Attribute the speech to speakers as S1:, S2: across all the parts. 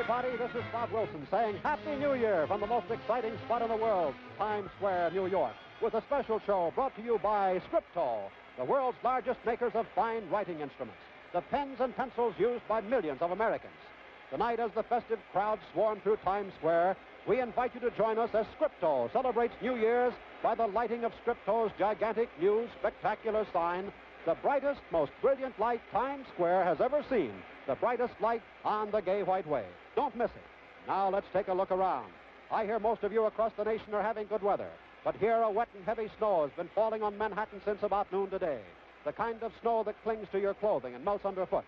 S1: everybody. This is Bob Wilson saying Happy New Year from the most exciting spot in the world, Times Square, New York, with a special show brought to you by Scripto, the world's largest makers of fine writing instruments, the pens and pencils used by millions of Americans. Tonight, as the festive crowds swarm through Times Square, we invite you to join us as Scripto celebrates New Year's by the lighting of Scripto's gigantic new spectacular sign, the brightest, most brilliant light Times Square has ever seen, the brightest light on the gay white way. Don't miss it. Now let's take a look around. I hear most of you across the nation are having good weather, but here a wet and heavy snow has been falling on Manhattan since about noon today, the kind of snow that clings to your clothing and melts underfoot.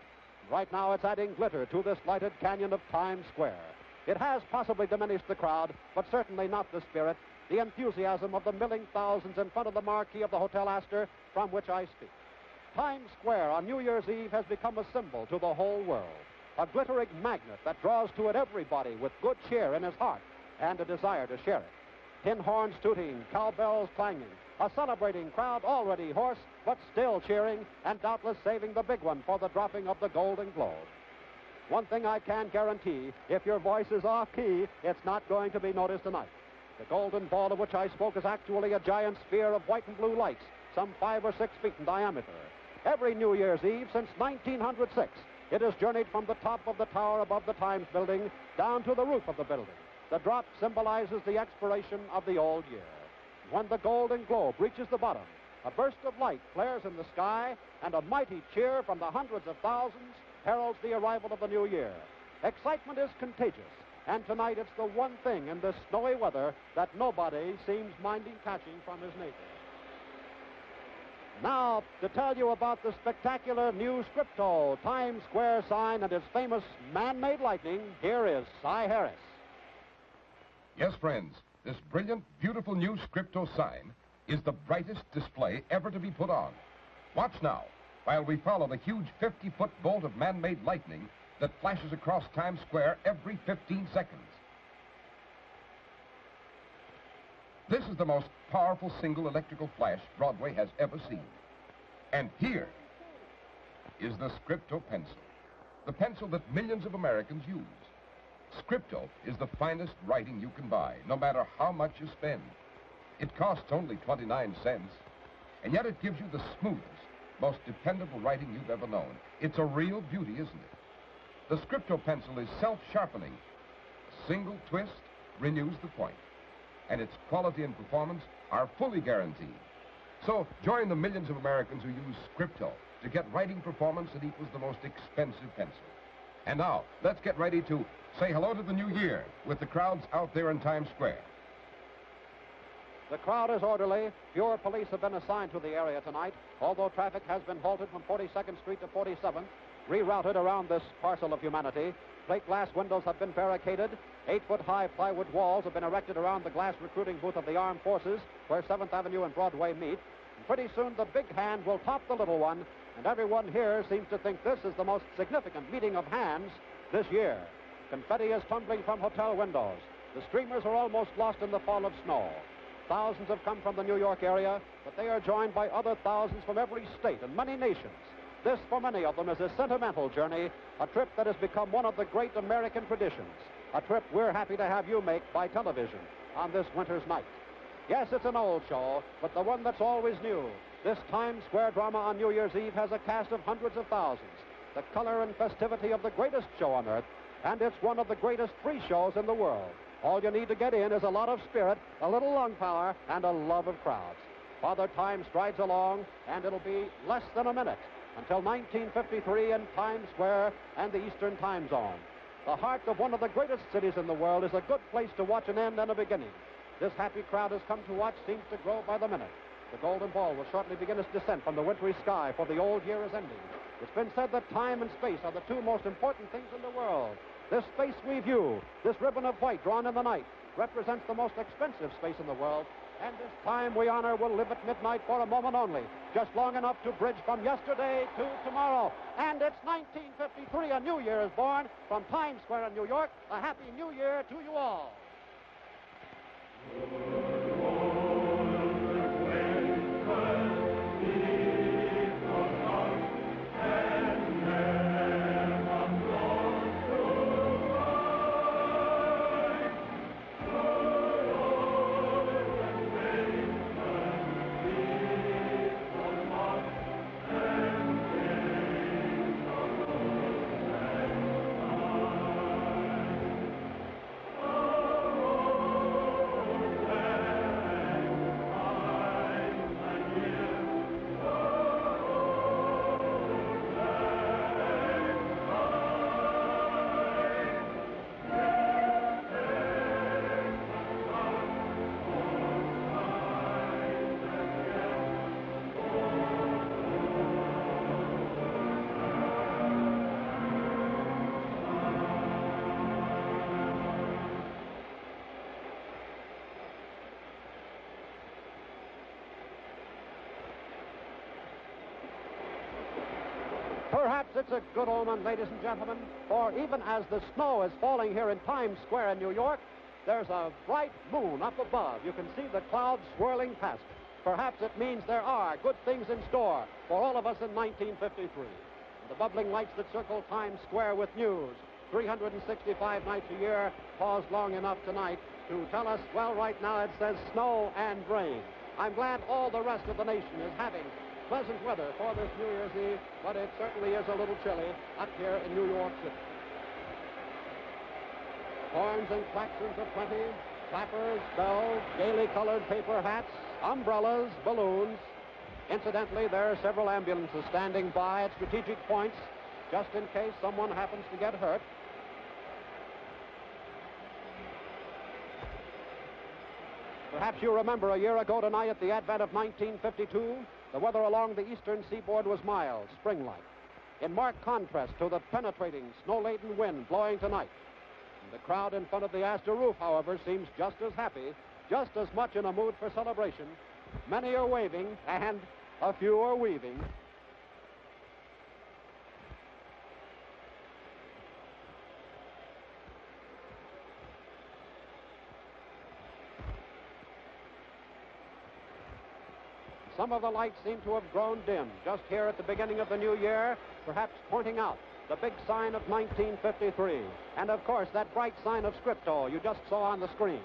S1: Right now it's adding glitter to this lighted canyon of Times Square. It has possibly diminished the crowd, but certainly not the spirit, the enthusiasm of the milling thousands in front of the marquee of the Hotel Astor from which I speak. Times Square on New Year's Eve has become a symbol to the whole world, a glittering magnet that draws to it everybody with good cheer in his heart and a desire to share it. Tin horns tooting, cowbells clanging, a celebrating crowd already hoarse but still cheering and doubtless saving the big one for the dropping of the Golden Globe. One thing I can guarantee, if your voice is off-key, it's not going to be noticed tonight. The golden ball of which I spoke is actually a giant sphere of white and blue lights, some 5 or 6 feet in diameter. Every New Year's Eve since 1906, it has journeyed from the top of the tower above the Times building down to the roof of the building. The drop symbolizes the expiration of the old year. When the Golden Globe reaches the bottom, a burst of light flares in the sky, and a mighty cheer from the hundreds of thousands heralds the arrival of the new year. Excitement is contagious, and tonight it's the one thing in this snowy weather that nobody seems minding catching from his neighbor. Now, to tell you about the spectacular new Scripto Times Square sign and its famous man-made lightning, here is Cy Harris.
S2: Yes, friends, this brilliant, beautiful new Scripto sign is the brightest display ever to be put on. Watch now, while we follow the huge 50-foot bolt of man-made lightning that flashes across Times Square every 15 seconds. This is the most powerful single electrical flash Broadway has ever seen. And here is the Scripto pencil, the pencil that millions of Americans use. Scripto is the finest writing you can buy, no matter how much you spend. It costs only 29 cents, and yet it gives you the smoothest, most dependable writing you've ever known. It's a real beauty, isn't it? The Scripto pencil is self-sharpening. A single twist renews the point, and its quality and performance are fully guaranteed. So join the millions of Americans who use Scripto to get writing performance that equals the most expensive pencil. And now, let's get ready to say hello to the new year with the crowds out there in Times Square.
S1: The crowd is orderly. Fewer police have been assigned to the area tonight, although traffic has been halted from 42nd Street to 47th, rerouted around this parcel of humanity. Plate glass windows have been barricaded. 8-foot-high plywood walls have been erected around the glass recruiting booth of the Armed Forces, where 7th Avenue and Broadway meet. And pretty soon the big hand will top the little one, and everyone here seems to think this is the most significant meeting of hands this year. Confetti is tumbling from hotel windows. The streamers are almost lost in the fall of snow. Thousands have come from the New York area, but they are joined by other thousands from every state and many nations. This, for many of them, is a sentimental journey, a trip that has become one of the great American traditions, a trip we're happy to have you make by television on this winter's night. Yes, it's an old show, but the one that's always new. This Times Square drama on New Year's Eve has a cast of hundreds of thousands, the color and festivity of the greatest show on earth, and it's one of the greatest free shows in the world. All you need to get in is a lot of spirit, a little lung power, and a love of crowds. Father Time strides along, and it'll be less than a minute until 1953 in Times Square and the Eastern Time Zone. The heart of one of the greatest cities in the world is a good place to watch an end and a beginning. This happy crowd has come to watch seems to grow by the minute. The golden ball will shortly begin its descent from the wintry sky, for the old year is ending. It's been said that time and space are the two most important things in the world. This space we view, this ribbon of white drawn in the night, represents the most expensive space in the world, and this time we honor will live at midnight for a moment only, just long enough to bridge from yesterday to tomorrow. And it's 1953, a new year is born. From Times Square in New York, a happy new year to you all. Perhaps it's a good omen, ladies and gentlemen, for even as the snow is falling here in Times Square in New York, there's a bright moon up above. You can see the clouds swirling past it. Perhaps it means there are good things in store for all of us in 1953. And the bubbling lights that circle Times Square with news, 365 nights a year, pause long enough tonight to tell us, well, right now it says snow and rain. I'm glad all the rest of the nation is having pleasant weather for this New Year's Eve, but it certainly is a little chilly up here in New York City. Horns and claxons aplenty, clappers, bells, gaily colored paper hats, umbrellas, balloons. Incidentally, there are several ambulances standing by at strategic points just in case someone happens to get hurt. Perhaps you remember a year ago tonight at the advent of 1952, the weather along the eastern seaboard was mild, spring-like, in marked contrast to the penetrating, snow-laden wind blowing tonight. And the crowd in front of the Astor roof, however, seems just as happy, just as much in a mood for celebration. Many are waving, and a few are weaving. Some of the lights seem to have grown dim just here at the beginning of the new year, perhaps pointing out the big sign of 1953. And, of course, that bright sign of Scripto you just saw on the screen.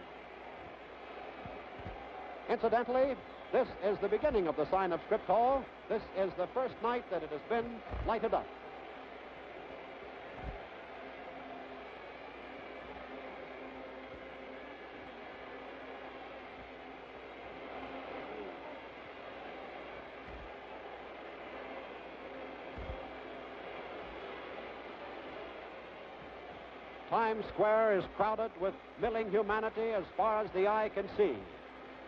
S1: Incidentally, this is the beginning of the sign of Scripto. This is the first night that it has been lighted up. Times Square is crowded with milling humanity as far as the eye can see.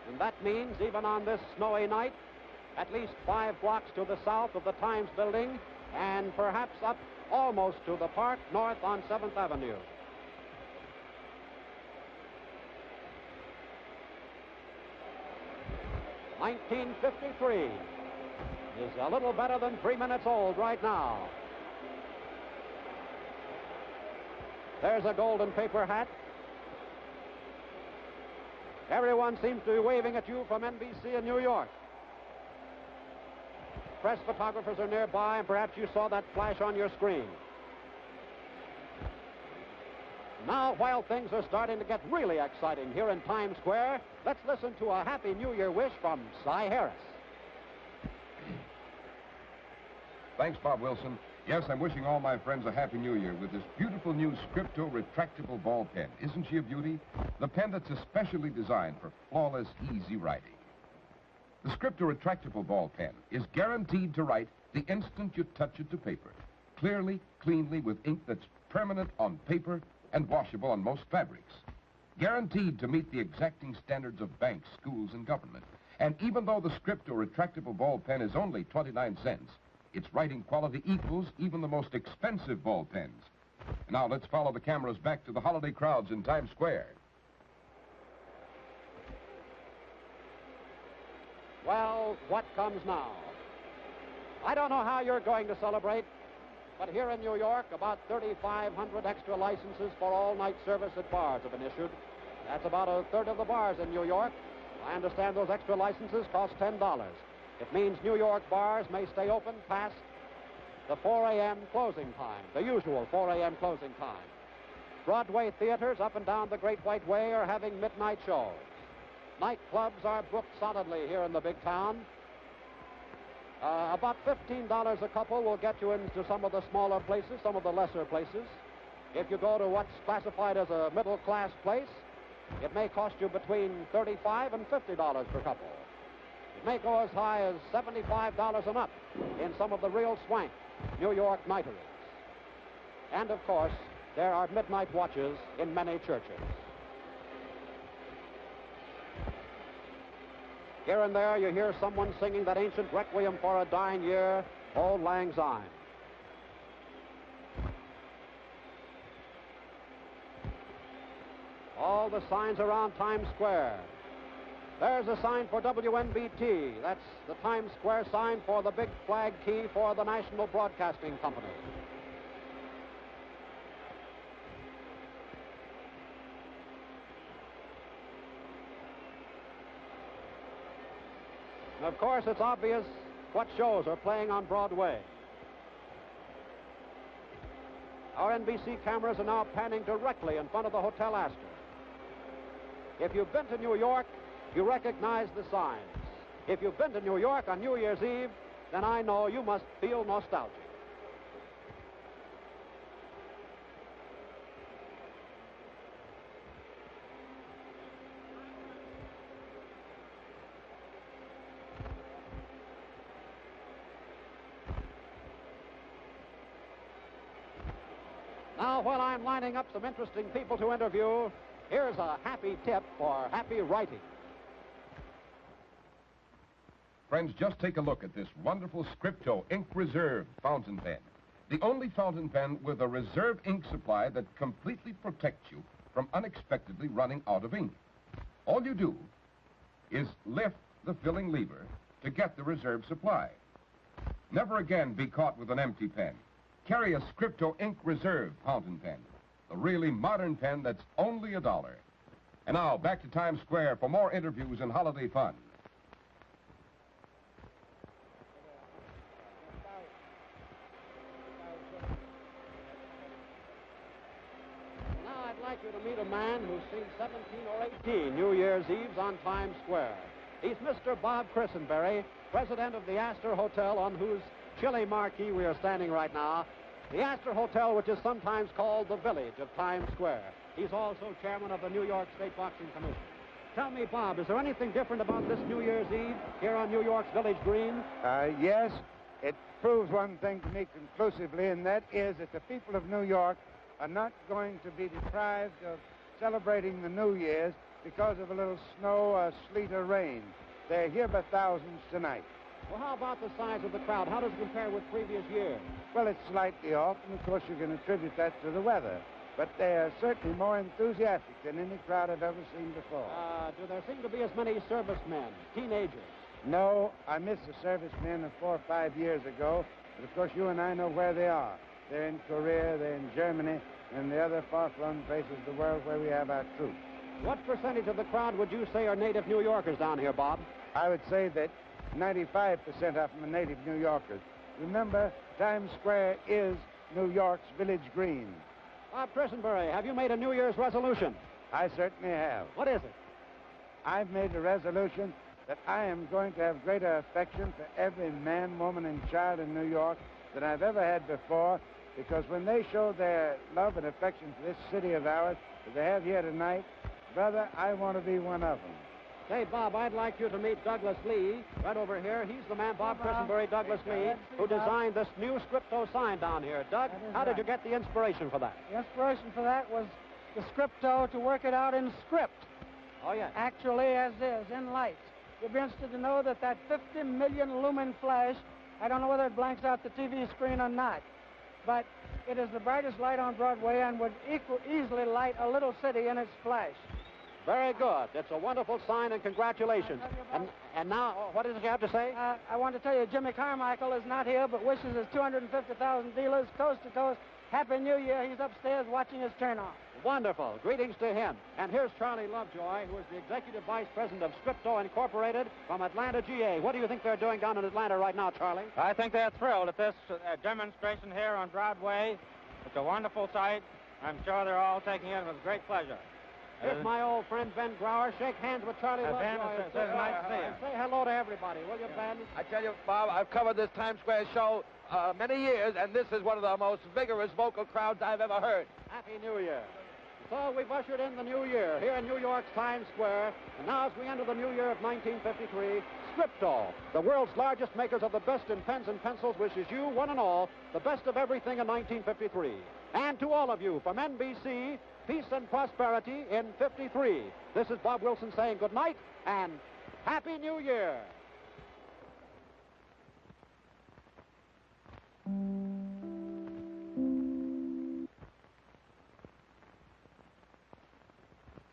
S1: And that means, even on this snowy night, at least 5 blocks to the south of the Times building, and perhaps up almost to the park north on 7th Avenue. "1953 is a little better than 3 minutes old right now. There's a golden paper hat. Everyone seems to be waving at you from NBC in New York. Press photographers are nearby, and perhaps you saw that flash on your screen. Now, while things are starting to get really exciting here in Times Square, let's listen to a Happy New Year wish from Cy Harris.
S2: Thanks, Bob Wilson. Yes, I'm wishing all my friends a Happy New Year with this beautiful new Scripto retractable ball pen. Isn't she a beauty? The pen that's especially designed for flawless, easy writing. The Scripto retractable ball pen is guaranteed to write the instant you touch it to paper, clearly, cleanly, with ink that's permanent on paper and washable on most fabrics. Guaranteed to meet the exacting standards of banks, schools, and government. And even though the Scripto retractable ball pen is only 29 cents, its writing quality equals even the most expensive ball pens. Now let's follow the cameras back to the holiday crowds in Times Square.
S1: Well, what comes now? I don't know how you're going to celebrate, but here in New York, about 3,500 extra licenses for all-night service at bars have been issued. That's about a third of the bars in New York. I understand those extra licenses cost $10. It means New York bars may stay open past the 4 a.m. closing time, the usual 4 a.m. closing time. Broadway theaters up and down the Great White Way are having midnight shows. Nightclubs are booked solidly here in the big town. About $15 a couple will get you into some of the smaller places, some of the lesser places. If you go to what's classified as a middle-class place, it may cost you between $35 and $50 per couple. It may go as high as $75 a nut in some of the real swank New York nighteries. And, of course, there are midnight watches in many churches. Here and there you hear someone singing that ancient requiem for a dying year, Auld Lang Syne. All the signs around Times Square. There's a sign for WNBT. That's the Times Square sign for the big flag key for the National Broadcasting Company. And of course, it's obvious what shows are playing on Broadway. Our NBC cameras are now panning directly in front of the Hotel Astor. If you've been to New York, you recognize the signs. If you've been to New York on New Year's Eve, then I know you must feel nostalgic. Now, while I'm lining up some interesting people to interview, here's a happy tip for happy writing.
S2: Friends, just take a look at this wonderful Scripto Ink Reserve fountain pen. The only fountain pen with a reserve ink supply that completely protects you from unexpectedly running out of ink. All you do is lift the filling lever to get the reserve supply. Never again be caught with an empty pen. Carry a Scripto Ink Reserve fountain pen, the really modern pen that's only $1. And now, back to Times Square for more interviews and holiday fun.
S1: Now I'd like you to meet a man who's seen 17 or 18 New Year's Eves on Times Square. He's Mr. Bob Christenberry, president of the Astor Hotel, on whose chilly marquee we are standing right now. The Astor Hotel, which is sometimes called the Village of Times Square. He's also chairman of the New York State Boxing Commission. Tell me, Bob, is there anything different about this New Year's Eve here on New York's Village Green?
S3: Yes, it proves one thing to me conclusively, and that is that the people of New York are not going to be deprived of celebrating the New Year's because of a little snow or sleet or rain. They're here by thousands tonight.
S1: Well, how about the size of the crowd? How does it compare with previous years?
S3: Well, it's slightly off, and of course you can attribute that to the weather. But they are certainly more enthusiastic than any crowd I've ever seen before.
S1: Do there seem to be as many servicemen, teenagers?
S3: No, I missed the servicemen of 4 or 5 years ago. But of course you and I know where they are. They're in Korea, they're in Germany, and the other far-flung places of the world where we have our troops.
S1: What percentage of the crowd would you say are native New Yorkers down here, Bob?
S3: I would say that 95% of them are native New Yorkers. Remember, Times Square is New York's Village Green.
S1: Bob Christenberry, have you made a New Year's resolution?
S3: I certainly have.
S1: What is it?
S3: I've made a resolution that I am going to have greater affection for every man, woman, and child in New York than I've ever had before, because when they show their love and affection for this city of ours, as they have here tonight, brother, I want to be one of them.
S1: Say, Bob, I'd like you to meet Douglas Lee, right over here. He's the man, Bob Christenberry, Douglas Lee, who designed this new Scripto sign down here. Doug, how did you get the inspiration for that?
S4: The inspiration for that was the Scripto to work it out in script.
S1: Oh, yes.
S4: Actually, as is, in lights. You'll be interested to know that 50 million lumen flash, I don't know whether it blanks out the TV screen or not, but it is the brightest light on Broadway and would easily light a little city in its flash.
S1: Very good. It's a wonderful sign, and congratulations. And now, what is it you have to say?
S4: I want to tell you, Jimmy Carmichael is not here, but wishes his 250,000 dealers coast to coast Happy New Year. He's upstairs watching his turn on.
S1: Wonderful. Greetings to him. And here's Charlie Lovejoy, who is the Executive Vice President of Scripto Incorporated from Atlanta, GA. What do you think they're doing down in Atlanta right now, Charlie?
S5: I think they're thrilled at this demonstration here on Broadway. It's a wonderful sight. I'm sure they're all taking it with great pleasure.
S1: Here's my old friend Ben Grauer. Shake hands with Charlie Lovejoy.
S5: Ben, it's nice to see you.
S1: Say hello to everybody, will you, Ben?
S6: I tell you, Bob, I've covered this Times Square show many years, and this is one of the most vigorous vocal crowds I've ever heard.
S1: Happy New Year. So we've ushered in the new year here in New York's Times Square. And now as we enter the new year of 1953, Scripto, the world's largest makers of the best in pens and pencils, wishes you, one and all, the best of everything in 1953. And to all of you from NBC, peace and prosperity in 53. This is Bob Wilson saying good night and Happy New Year.